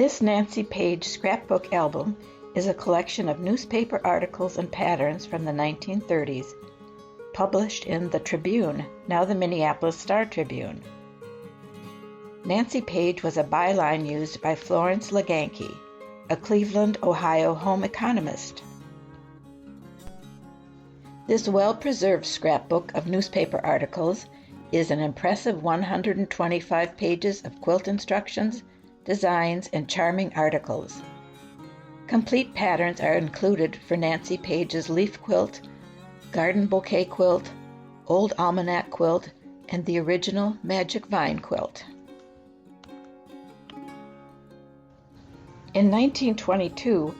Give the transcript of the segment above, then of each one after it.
This Nancy Page scrapbook album is a collection of newspaper articles and patterns from the 1930s, published in the Tribune, now the Minneapolis Star-Tribune. Nancy Page was a byline used by Florence Leganke, a Cleveland, Ohio home economist. This well-preserved scrapbook of newspaper articles is an impressive 125 pages of quilt instructions, designs, and charming articles. Complete patterns are included for Nancy Page's leaf quilt, garden bouquet quilt, old almanac quilt, and the original magic vine quilt. In 1922,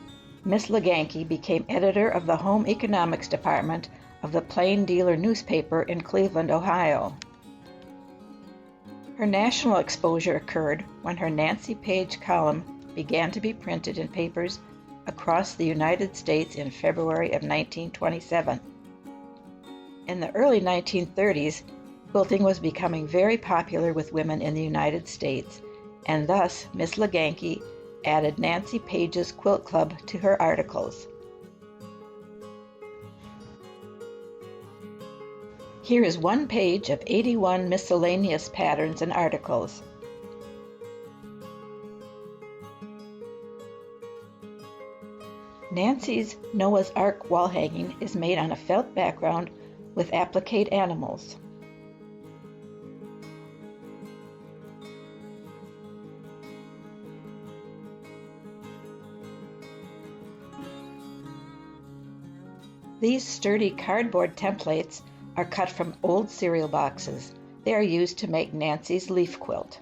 Miss Leganke became editor of the Home Economics Department of the Plain Dealer newspaper in Cleveland, Ohio. Her national exposure occurred when her Nancy Page column began to be printed in papers across the United States in February of 1927. In the early 1930s, quilting was becoming very popular with women in the United States, and thus Miss Leganke added Nancy Page's Quilt Club to her articles. Here is one page of 81 miscellaneous patterns and articles. Nancy's Noah's Ark wall hanging is made on a felt background with applique animals. These sturdy cardboard templates are cut from old cereal boxes. They are used to make Nancy's leaf quilt.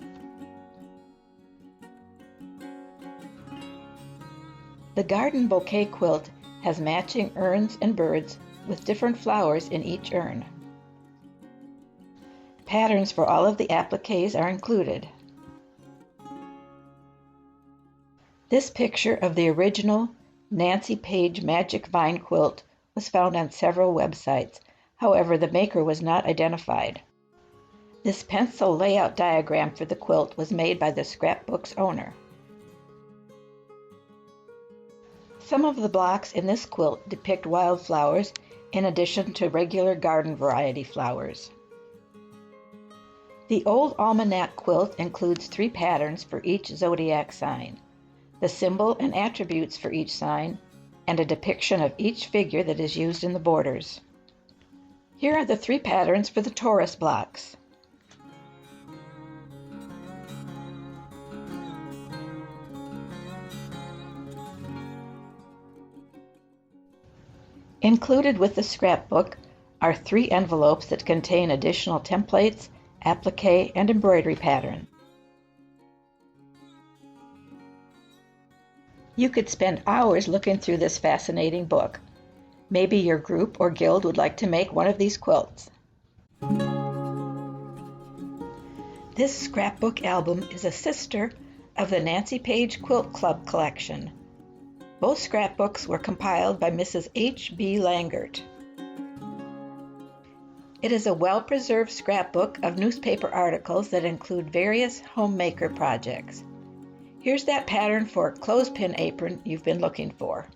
The garden bouquet quilt has matching urns and birds with different flowers in each urn. Patterns for all of the appliques are included. This picture of the original Nancy Page magic vine quilt was found on several websites. However, the maker was not identified. This pencil layout diagram for the quilt was made by the scrapbook's owner. Some of the blocks in this quilt depict wildflowers in addition to regular garden variety flowers. The old almanac quilt includes 3 patterns for each zodiac sign, the symbol and attributes for each sign, and a depiction of each figure that is used in the borders. Here are the 3 patterns for the Taurus blocks. Included with the scrapbook are 3 envelopes that contain additional templates, applique, and embroidery patterns. You could spend hours looking through this fascinating book. Maybe your group or guild would like to make one of these quilts. This scrapbook album is a sister of the Nancy Page Quilt Club collection. Both scrapbooks were compiled by Mrs. H.B. Langert. It is a well-preserved scrapbook of newspaper articles that include various homemaker projects. Here's that pattern for a clothespin apron you've been looking for.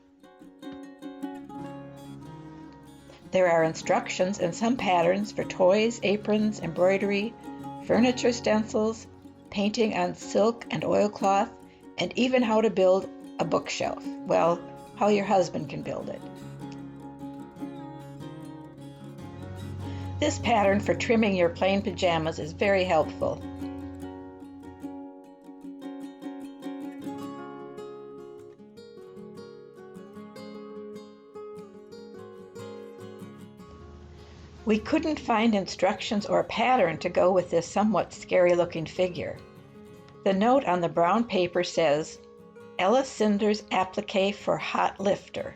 There are instructions and some patterns for toys, aprons, embroidery, furniture stencils, painting on silk and oilcloth, and even how to build a bookshelf. Well, how your husband can build it. This pattern for trimming your plain pajamas is very helpful. We couldn't find instructions or a pattern to go with this somewhat scary-looking figure. The note on the brown paper says, Ella Cinder's applique for hot lifter.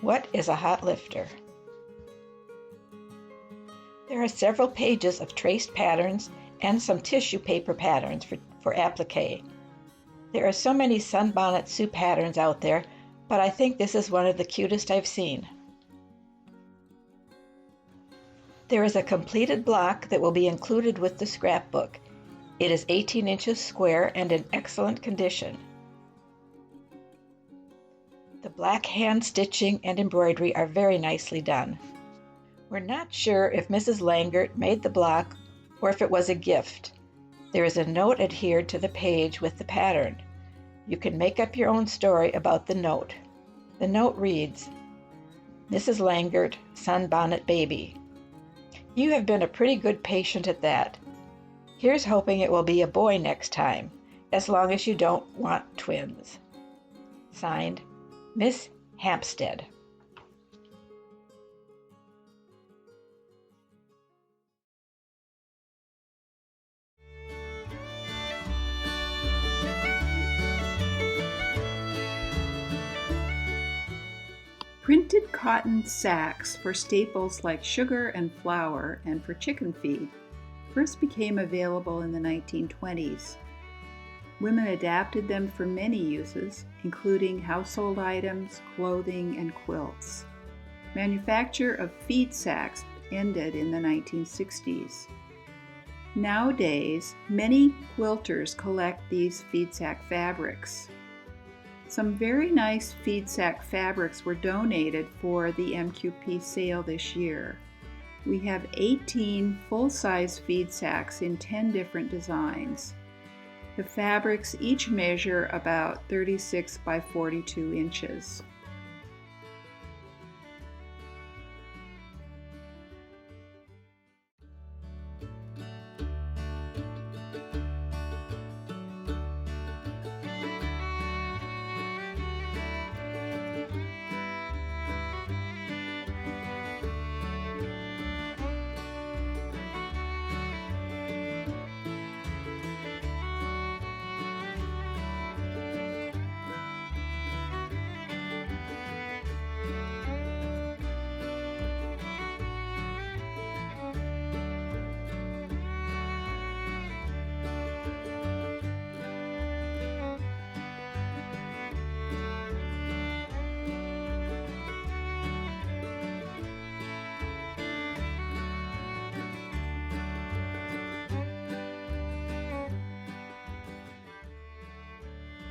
What is a hot lifter? There are several pages of traced patterns and some tissue paper patterns for applique. There are so many sunbonnet Sue patterns out there, but I think this is one of the cutest I've seen. There is a completed block that will be included with the scrapbook. It is 18 inches square and in excellent condition. The black hand stitching and embroidery are very nicely done. We're not sure if Mrs. Langert made the block or if it was a gift. There is a note adhered to the page with the pattern. You can make up your own story about the note. The note reads, Mrs. Langert, Sunbonnet Baby. You have been a pretty good patient at that. Here's hoping it will be a boy next time, as long as you don't want twins. Signed, Miss Hampstead. Printed cotton sacks for staples like sugar and flour and for chicken feed first became available in the 1920s. Women adapted them for many uses, including household items, clothing, and quilts. Manufacture of feed sacks ended in the 1960s. Nowadays, many quilters collect these feed sack fabrics. Some very nice feed sack fabrics were donated for the MQP sale this year. We have 18 full-size feed sacks in 10 different designs. The fabrics each measure about 36 by 42 inches.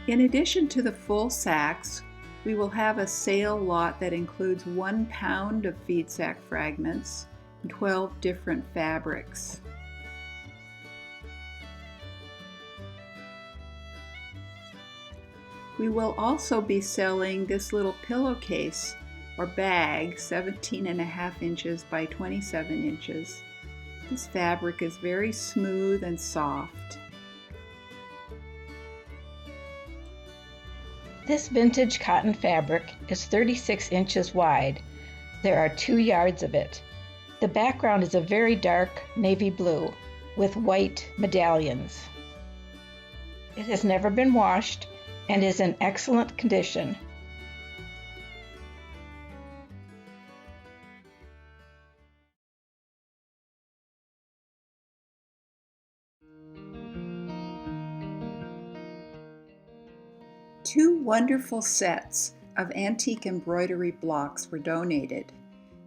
In addition to the full sacks, we will have a sale lot that includes 1 pound of feed sack fragments and 12 different fabrics. We will also be selling this little pillowcase or bag, 17.5 inches by 27 inches. This fabric is very smooth and soft. This vintage cotton fabric is 36 inches wide. There are 2 yards of it. The background is a very dark navy blue with white medallions. It has never been washed and is in excellent condition. Two wonderful sets of antique embroidery blocks were donated.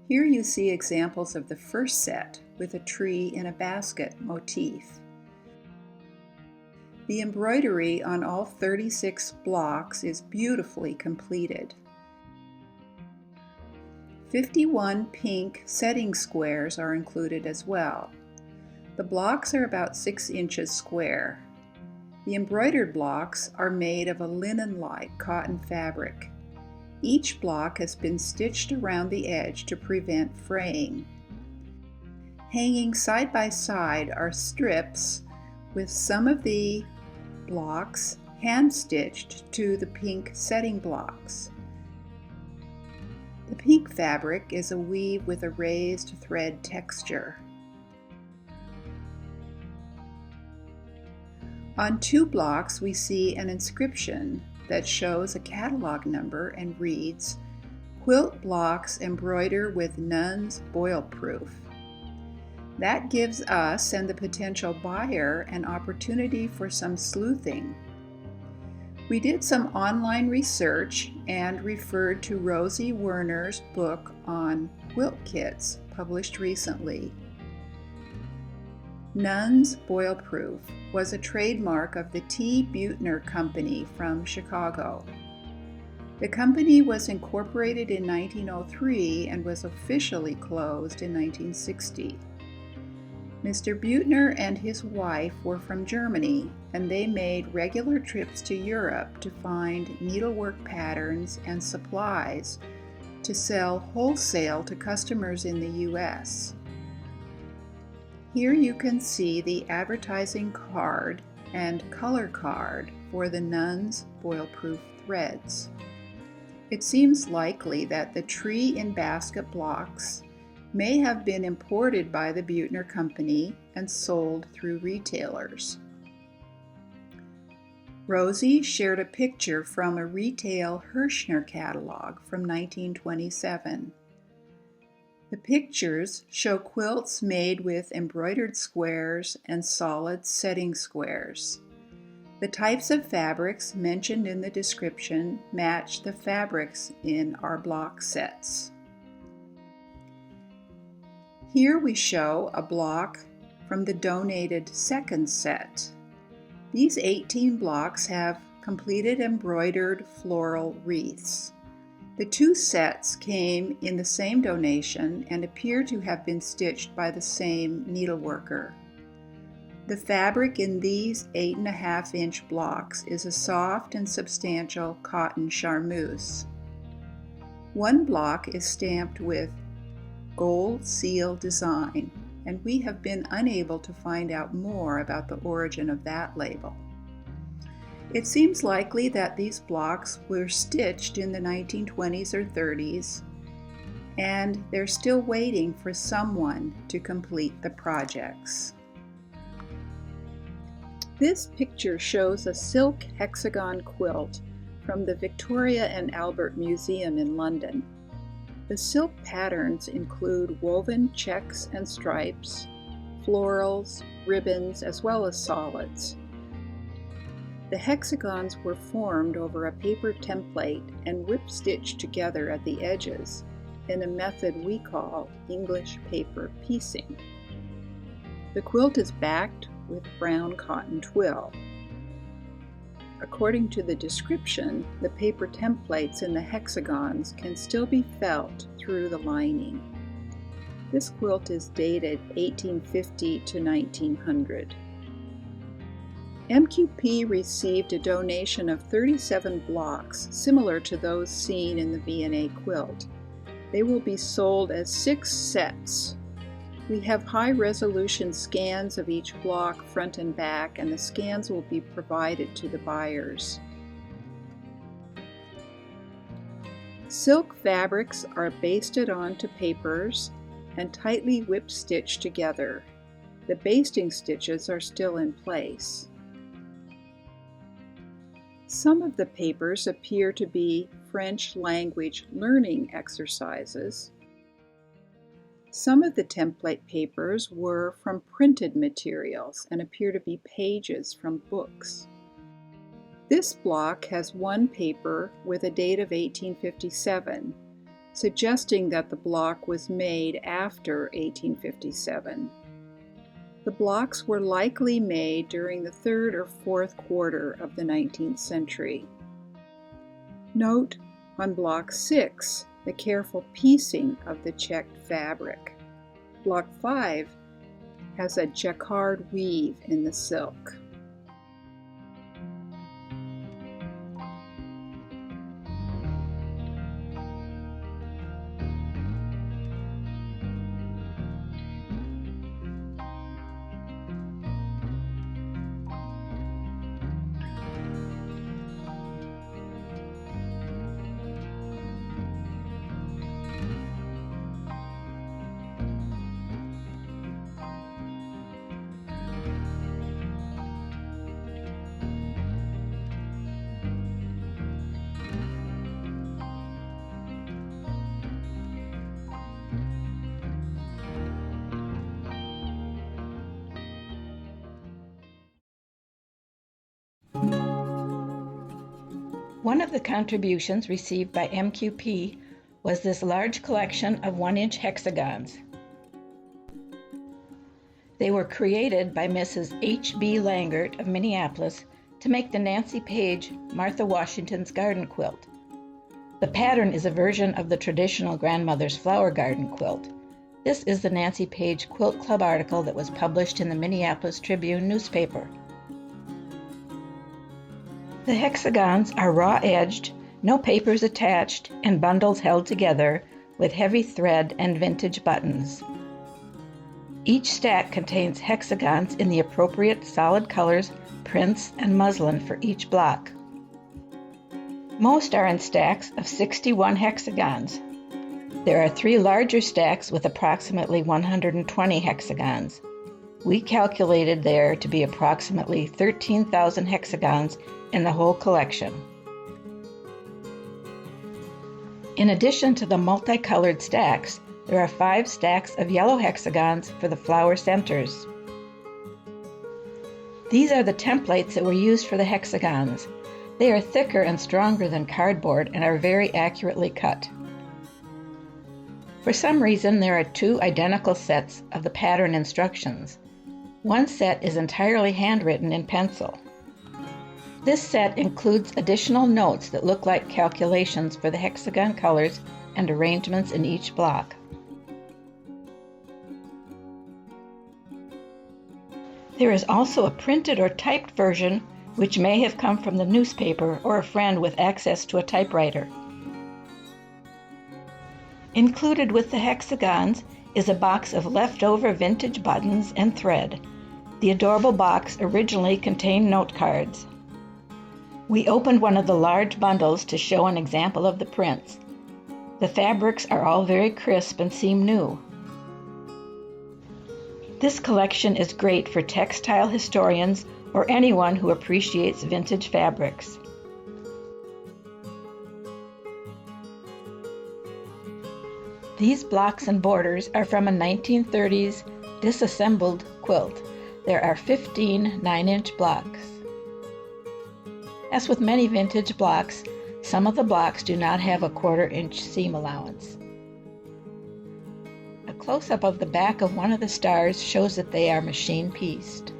Here you see examples of the first set with a tree in a basket motif. The embroidery on all 36 blocks is beautifully completed. 51 pink setting squares are included as well. The blocks are about 6 inches square. The embroidered blocks are made of a linen-like cotton fabric. Each block has been stitched around the edge to prevent fraying. Hanging side by side are strips with some of the blocks hand-stitched to the pink setting blocks. The pink fabric is a weave with a raised thread texture. On 2 blocks we see an inscription that shows a catalog number and reads, "Quilt blocks embroider with Nun's Boil Proof." That gives us and the potential buyer an opportunity for some sleuthing. We did some online research and referred to Rosie Werner's book on quilt kits published recently. Nun's Boil Proof was a trademark of the T. Buettner Company from Chicago. The company was incorporated in 1903 and was officially closed in 1960. Mr. Buettner and his wife were from Germany, and they made regular trips to Europe to find needlework patterns and supplies to sell wholesale to customers in the U.S. Here you can see the advertising card and color card for the Nuns foil-proof threads. It seems likely that the tree in basket blocks may have been imported by the Buettner Company and sold through retailers. Rosie shared a picture from a retail Hirschner catalog from 1927. The pictures show quilts made with embroidered squares and solid setting squares. The types of fabrics mentioned in the description match the fabrics in our block sets. Here we show a block from the donated second set. These 18 blocks have completed embroidered floral wreaths. The two sets came in the same donation and appear to have been stitched by the same needleworker. The fabric in these 8.5-inch blocks is a soft and substantial cotton charmeuse. One block is stamped with Gold Seal Design, and we have been unable to find out more about the origin of that label. It seems likely that these blocks were stitched in the 1920s or 30s, and they're still waiting for someone to complete the projects. This picture shows a silk hexagon quilt from the Victoria and Albert Museum in London. The silk patterns include woven checks and stripes, florals, ribbons, as well as solids. The hexagons were formed over a paper template and whip-stitched together at the edges in a method we call English paper piecing. The quilt is backed with brown cotton twill. According to the description, the paper templates in the hexagons can still be felt through the lining. This quilt is dated 1850 to 1900. MQP received a donation of 37 blocks similar to those seen in the V&A quilt. They will be sold as 6 sets. We have high-resolution scans of each block front and back, and the scans will be provided to the buyers. Silk fabrics are basted onto papers and tightly whip-stitched together. The basting stitches are still in place. Some of the papers appear to be French language learning exercises. Some of the template papers were from printed materials and appear to be pages from books. This block has one paper with a date of 1857, suggesting that the block was made after 1857. The blocks were likely made during the 3rd or 4th quarter of the 19th century. Note on Block 6 the careful piecing of the checked fabric. Block 5 has a jacquard weave in the silk. One of the contributions received by MQP was this large collection of 1-inch hexagons. They were created by Mrs. H.B. Langert of Minneapolis to make the Nancy Page Martha Washington's garden quilt. The pattern is a version of the traditional grandmother's flower garden quilt. This is the Nancy Page Quilt Club article that was published in the Minneapolis Tribune newspaper. The hexagons are raw-edged, no papers attached, and bundles held together with heavy thread and vintage buttons. Each stack contains hexagons in the appropriate solid colors, prints, and muslin for each block. Most are in stacks of 61 hexagons. There are 3 larger stacks with approximately 120 hexagons. We calculated there to be approximately 13,000 hexagons in the whole collection. In addition to the multicolored stacks, there are 5 stacks of yellow hexagons for the flower centers. These are the templates that were used for the hexagons. They are thicker and stronger than cardboard and are very accurately cut. For some reason, there are 2 identical sets of the pattern instructions. One set is entirely handwritten in pencil. This set includes additional notes that look like calculations for the hexagon colors and arrangements in each block. There is also a printed or typed version which may have come from the newspaper or a friend with access to a typewriter. Included with the hexagons is a box of leftover vintage buttons and thread. The adorable box originally contained note cards. We opened one of the large bundles to show an example of the prints. The fabrics are all very crisp and seem new. This collection is great for textile historians or anyone who appreciates vintage fabrics. These blocks and borders are from a 1930s disassembled quilt. There are 15 9-inch blocks. As with many vintage blocks, some of the blocks do not have a 1/4-inch seam allowance. A close-up of the back of one of the stars shows that they are machine pieced.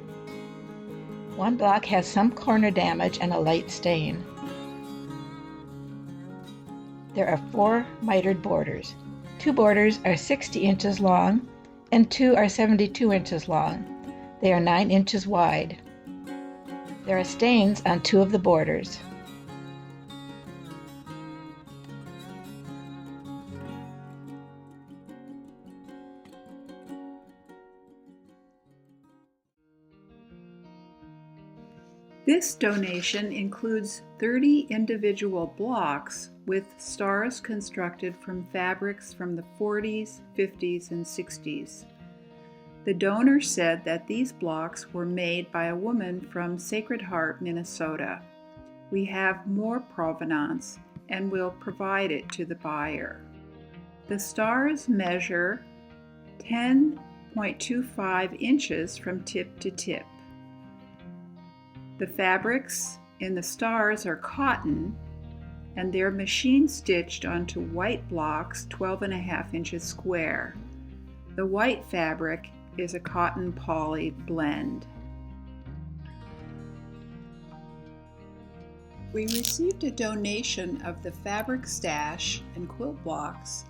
One block has some corner damage and a light stain. There are 4 mitered borders. 2 borders are 60 inches long and 2 are 72 inches long. They are 9 inches wide. There are stains on 2 of the borders. This donation includes 30 individual blocks with stars constructed from fabrics from the 40s, 50s, and 60s. The donor said that these blocks were made by a woman from Sacred Heart, Minnesota. We have more provenance and will provide it to the buyer. The stars measure 10.25 inches from tip to tip. The fabrics in the stars are cotton, and they're machine stitched onto white blocks 12.5 inches square. The white fabric is a cotton poly blend. We received a donation of the fabric stash and quilt blocks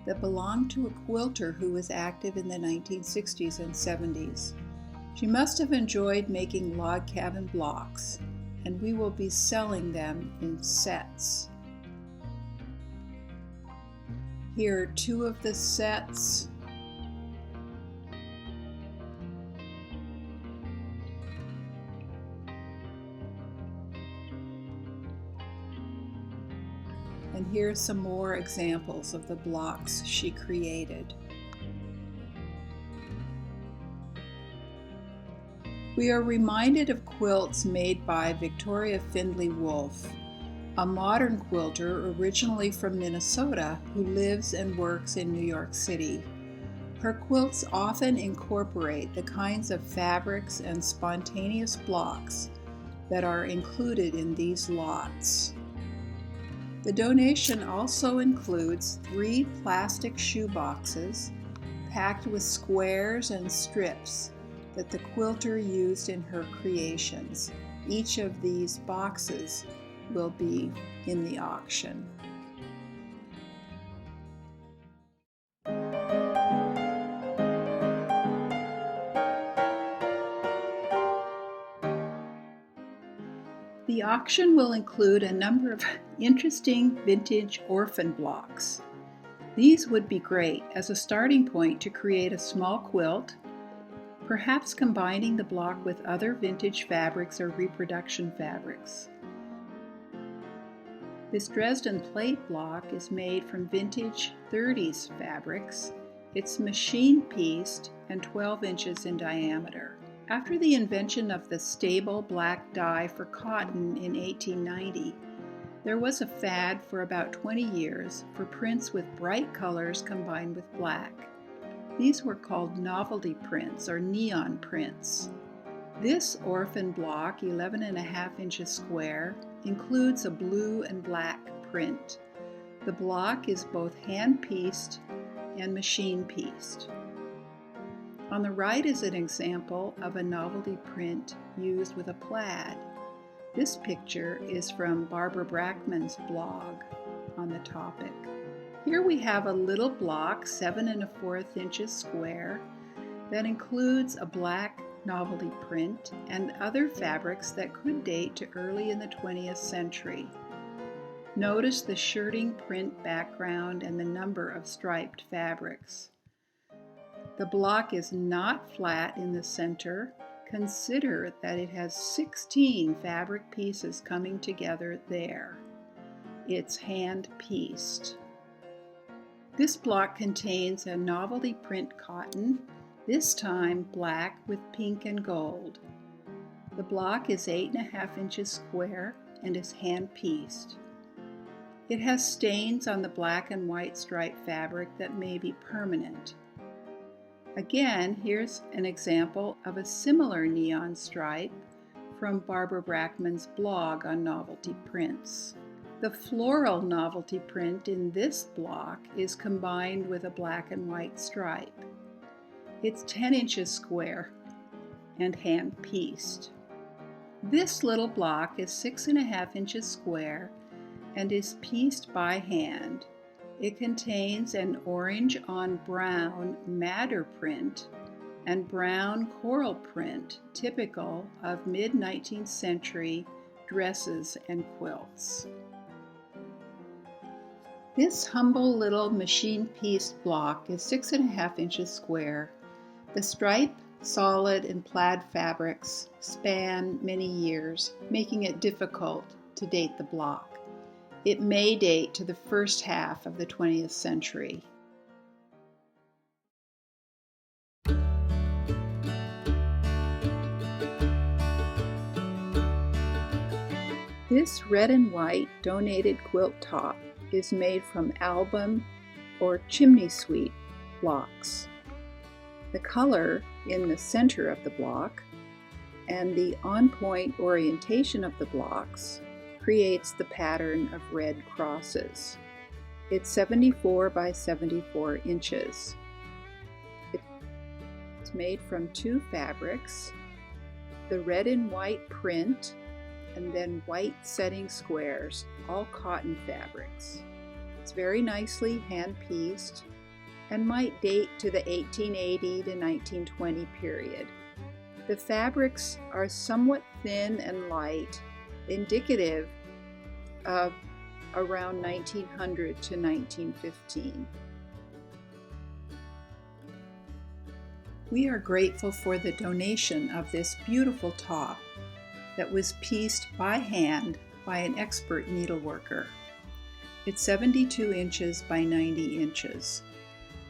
that belonged to a quilter who was active in the 1960s and 70s. She must have enjoyed making log cabin blocks, and we will be selling them in sets. Here are 2 of the sets. And here are some more examples of the blocks she created. We are reminded of quilts made by Victoria Findlay Wolfe, a modern quilter originally from Minnesota who lives and works in New York City. Her quilts often incorporate the kinds of fabrics and spontaneous blocks that are included in these lots. The donation also includes 3 plastic shoe boxes packed with squares and strips that the quilter used in her creations. Each of these boxes will be in the auction. auction will include a number of interesting vintage orphan blocks. These would be great as a starting point to create a small quilt, perhaps combining the block with other vintage fabrics or reproduction fabrics. This Dresden plate block is made from vintage 30s fabrics. It's machine-pieced and 12 inches in diameter. After the invention of the stable black dye for cotton in 1890, there was a fad for about 20 years for prints with bright colors combined with black. These were called novelty prints or neon prints. This orphan block, 11.5 inches square, includes a blue and black print. The block is both hand-pieced and machine-pieced. On the right is an example of a novelty print used with a plaid. This picture is from Barbara Brackman's blog on the topic. Here we have a little block, 7.25 inches square, that includes a black novelty print and other fabrics that could date to early in the 20th century. Notice the shirting print background and the number of striped fabrics. The block is not flat in the center. Consider that it has 16 fabric pieces coming together there. It's hand-pieced. This block contains a novelty print cotton, this time black with pink and gold. The block is 8.5 inches square and is hand-pieced. It has stains on the black and white striped fabric that may be permanent. Again, here's an example of a similar neon stripe from Barbara Brackman's blog on novelty prints. The floral novelty print in this block is combined with a black and white stripe. It's 10 inches square and hand-pieced. This little block is 6.5 inches square and is pieced by hand. It contains an orange on brown madder print and brown coral print typical of mid-19th century dresses and quilts. This humble little machine-pieced block is 6.5 inches square. The stripe, solid, and plaid fabrics span many years, making it difficult to date the block. It may date to the first half of the 20th century. This red and white donated quilt top is made from album or chimney suite blocks. The color in the center of the block and the on-point orientation of the blocks creates the pattern of red crosses. It's 74 by 74 inches. It's made from two fabrics, the red and white print, and then white setting squares, all cotton fabrics. It's very nicely hand-pieced and might date to the 1880 to 1920 period. The fabrics are somewhat thin and light, indicative of around 1900 to 1915. We are grateful for the donation of this beautiful top that was pieced by hand by an expert needleworker. It's 72 inches by 90 inches.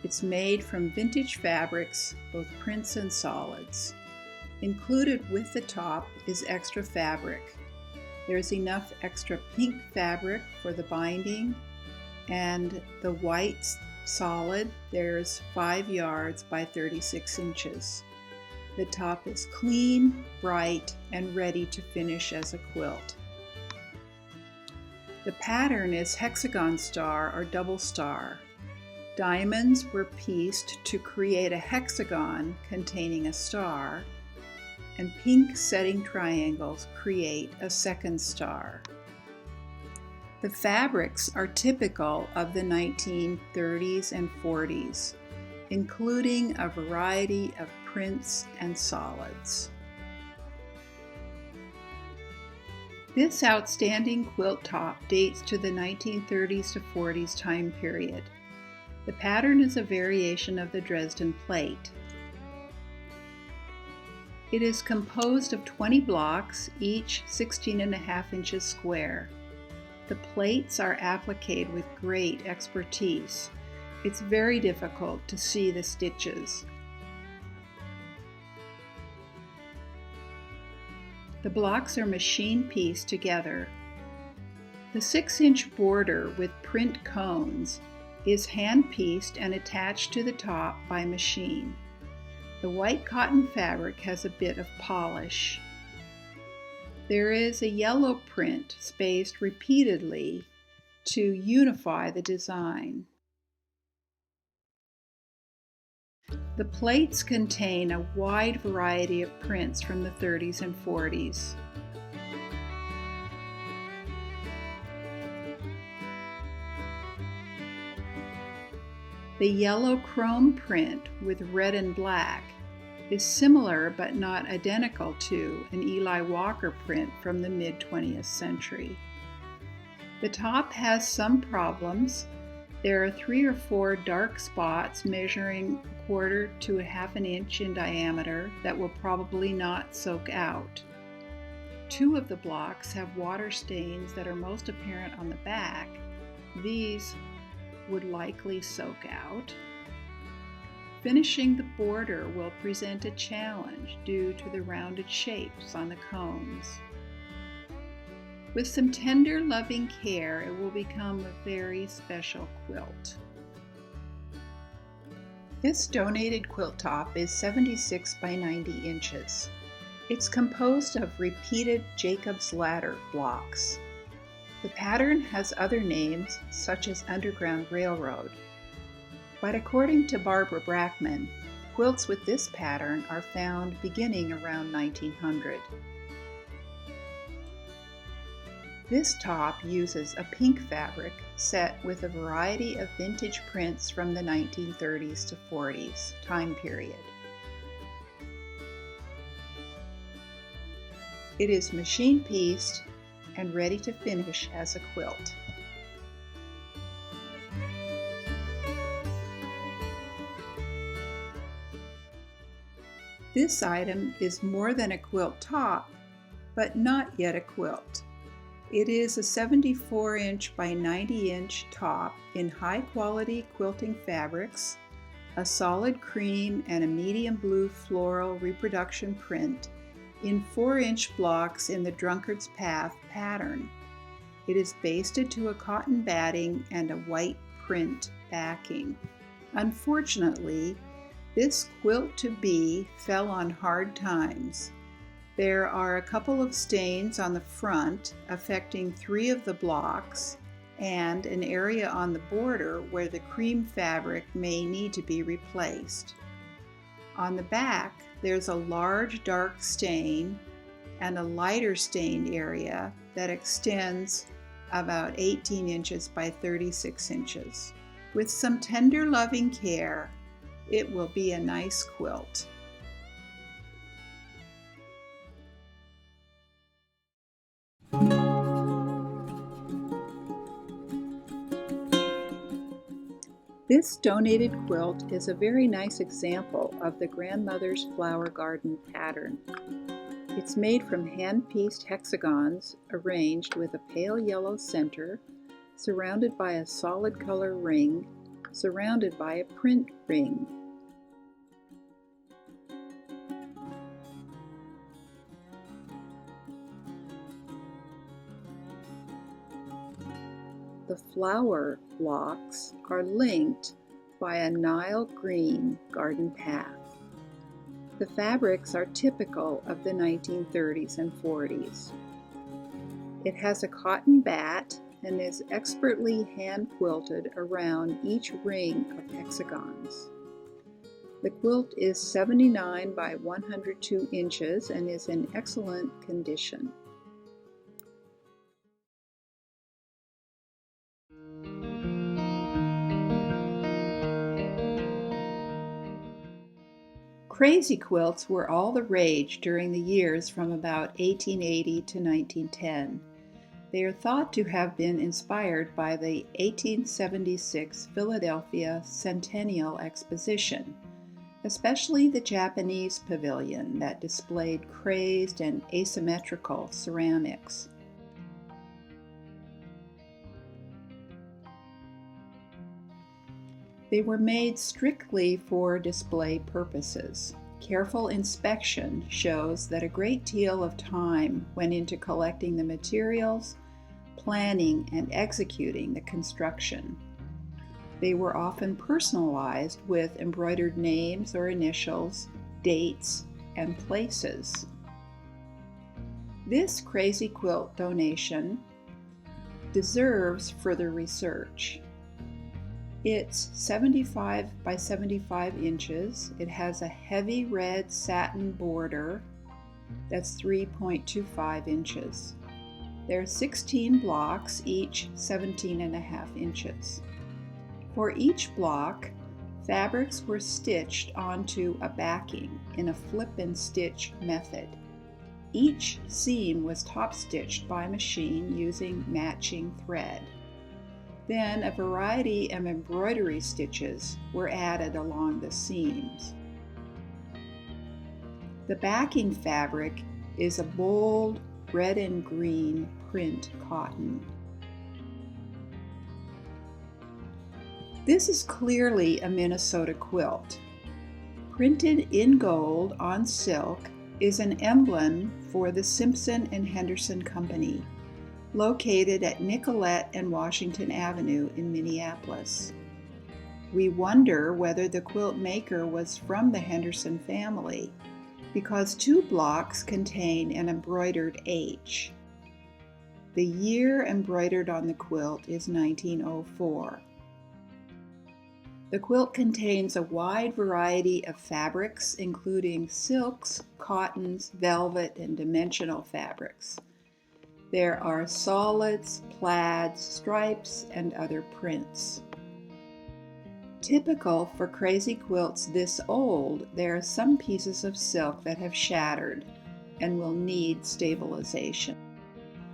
It's made from vintage fabrics, both prints and solids. Included with the top is extra fabric. There's enough extra pink fabric for the binding, and the white solid, there's 5 yards by 36 inches. The top is clean, bright, and ready to finish as a quilt. The pattern is hexagon star or double star. Diamonds were pieced to create a hexagon containing a star, and pink setting triangles create a second star. The fabrics are typical of the 1930s and 40s, including a variety of prints and solids. This outstanding quilt top dates to the 1930s to 40s time period. The pattern is a variation of the Dresden plate. It is composed of 20 blocks, each 16.5 inches square. The plates are appliqued with great expertise. It's very difficult to see the stitches. The blocks are machine pieced together. The 6-inch border with print cones is hand pieced and attached to the top by machine. The white cotton fabric has a bit of polish. There is a yellow print spaced repeatedly to unify the design. The plates contain a wide variety of prints from the 30s and 40s. The yellow chrome print with red and black is similar but not identical to an Eli Walker print from the mid-20th century. The top has some problems. There are 3 or 4 dark spots measuring 1/4 to 1/2 inch in diameter that will probably not soak out. 2 of the blocks have water stains that are most apparent on the back. These would likely soak out. Finishing the border will present a challenge due to the rounded shapes on the cones. With some tender, loving care, it will become a very special quilt. This donated quilt top is 76 by 90 inches. It's composed of repeated Jacob's Ladder blocks. The pattern has other names, such as Underground Railroad. But according to Barbara Brackman, quilts with this pattern are found beginning around 1900. This top uses a pink fabric set with a variety of vintage prints from the 1930s to 40s time period. It is machine pieced and ready to finish as a quilt. This item is more than a quilt top, but not yet a quilt. It is a 74-inch by 90-inch top in high-quality quilting fabrics, a solid cream and a medium blue floral reproduction print in 4-inch blocks in the Drunkard's Path pattern. It is basted to a cotton batting and a white print backing. Unfortunately, this quilt-to-be fell on hard times. There are a couple of stains on the front affecting 3 of the blocks and an area on the border where the cream fabric may need to be replaced. On the back, there's a large dark stain and a lighter stained area that extends about 18 inches by 36 inches. With some tender, loving care, it will be a nice quilt. This donated quilt is a very nice example of the grandmother's flower garden pattern. It's made from hand-pieced hexagons arranged with a pale yellow center, surrounded by a solid color ring, surrounded by a print ring. The flower blocks are linked by a Nile green garden path. The fabrics are typical of the 1930s and 40s. It has a cotton bat and is expertly hand quilted around each ring of hexagons. The quilt is 79 by 102 inches and is in excellent condition. Crazy quilts were all the rage during the years from about 1880 to 1910. They are thought to have been inspired by the 1876 Philadelphia Centennial Exposition, especially the Japanese pavilion that displayed crazed and asymmetrical ceramics. They were made strictly for display purposes. Careful inspection shows that a great deal of time went into collecting the materials, planning, and executing the construction. They were often personalized with embroidered names or initials, dates, and places. This crazy quilt donation deserves further research. It's 75 by 75 inches. It has a heavy red satin border that's 3.25 inches. There are 16 blocks, each 17.5 inches. For each block, fabrics were stitched onto a backing in a flip and stitch method. Each seam was top stitched by machine using matching thread. Then a variety of embroidery stitches were added along the seams. The backing fabric is a bold red and green print cotton. This is clearly a Minnesota quilt. Printed in gold on silk is an emblem for the Simpson and Henderson Company, located at Nicollet and Washington Avenue in Minneapolis. We wonder whether the quilt maker was from the Henderson family, because 2 blocks contain an embroidered H. The year embroidered on the quilt is 1904. The quilt contains a wide variety of fabrics, including silks, cottons, velvet, and dimensional fabrics. There are solids, plaids, stripes, and other prints. Typical for crazy quilts this old, there are some pieces of silk that have shattered and will need stabilization.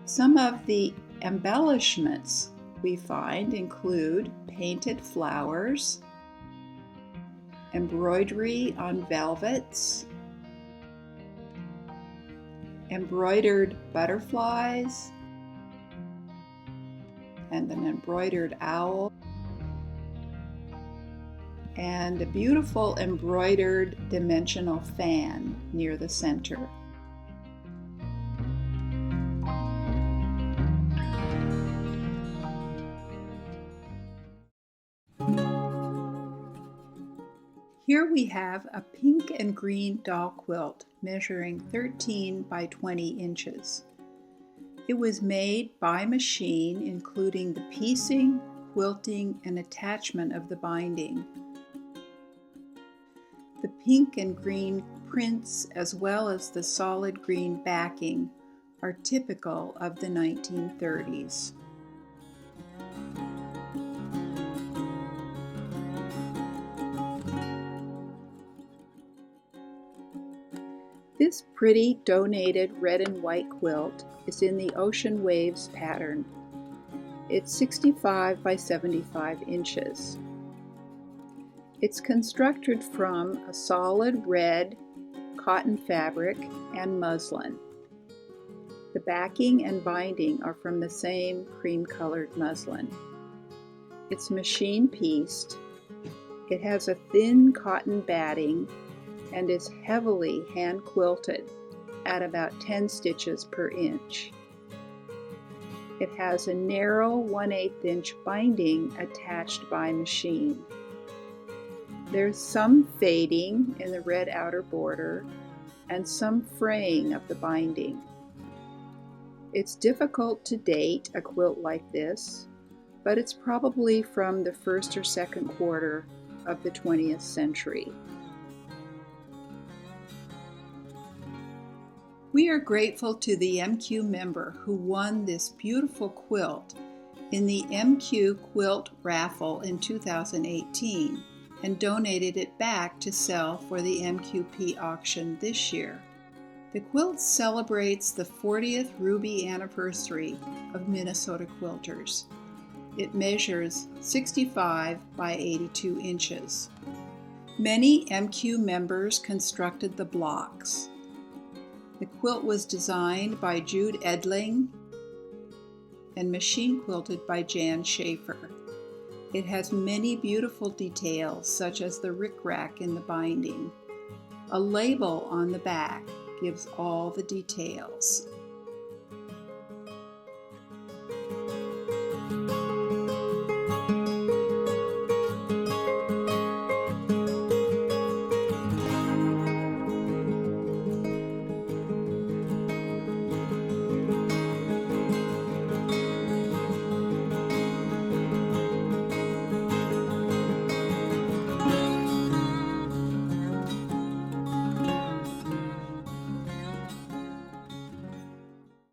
Some of the embellishments we find include painted flowers, embroidery on velvets, embroidered butterflies, and an embroidered owl, and a beautiful embroidered dimensional fan near the center. Here we have a pink and green doll quilt measuring 13 by 20 inches. It was made by machine, including the piecing, quilting, and attachment of the binding. The pink and green prints, as well as the solid green backing, are typical of the 1930s. This pretty donated red and white quilt is in the Ocean Waves pattern. It's 65 by 75 inches. It's constructed from a solid red cotton fabric and muslin. The backing and binding are from the same cream-colored muslin. It's machine pieced. It has a thin cotton batting and is heavily hand quilted at about 10 stitches per inch. It has a narrow 1/8 inch binding attached by machine. There's some fading in the red outer border and some fraying of the binding. It's difficult to date a quilt like this, but it's probably from the first or second quarter of the 20th century. We are grateful to the MQ member who won this beautiful quilt in the MQ Quilt Raffle in 2018. and donated it back to sell for the MQP auction this year. The quilt celebrates the 40th Ruby anniversary of Minnesota Quilters. It measures 65 by 82 inches. Many MQ members constructed the blocks. The quilt was designed by Jude Edling and machine quilted by Jan Schaefer. It has many beautiful details, such as the rickrack in the binding. A label on the back gives all the details.